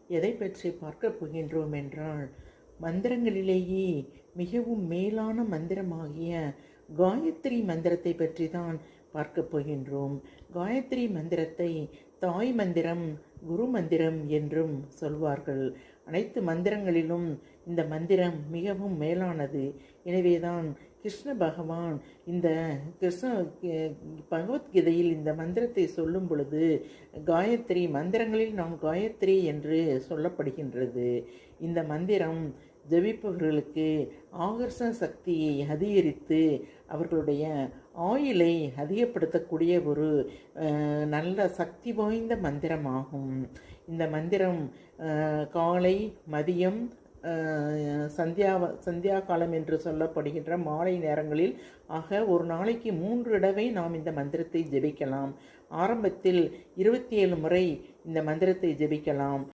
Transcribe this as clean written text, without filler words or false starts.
எதை பற்றி பார்க்கப் போகின்றோம் என்றால், மந்திரங்களிலேயே மிகவும் மேலான மந்திரமாகிய காயத்ரி மந்திரத்தை பற்றி தான் பார்க்கப் போகின்றோம். காயத்ரி மந்திரத்தை தாய் மந்திரம், குரு மந்திரம் என்றும் சொல்வார்கள். அனைத்து மந்திரங்களிலும் இந்த மந்திரம் மிகவும் மேலானது. எனவேதான் கிருஷ்ண பகவான் இந்த பகவத்கீதையில் இந்த மந்திரத்தை சொல்லும் பொழுது காயத்ரி மந்திரங்களில் நாம் காயத்ரி என்று சொல்லப்படுகின்றது. இந்த மந்திரம் ஜபிப்பவர்களுக்கு ஆகர்ஷண சக்தியை அதிகரித்து அவர்களுடைய ஆயுளை அதிகப்படுத்தக்கூடிய ஒரு நல்ல சக்தி வாய்ந்த மந்திரமாகும். இந்த மந்திரம் காலை, மதியம், சந்தியா காலம் என்று சொல்லப்படுகின்ற மாலை நேரங்களில் ஆக ஒரு நாளைக்கு 3 தடவை நாம் இந்த மந்திரத்தை ஜெபிக்கலாம். ஆரம்பத்தில் 27 முறை இந்த மந்திரத்தை ஜெபிக்கலாம்.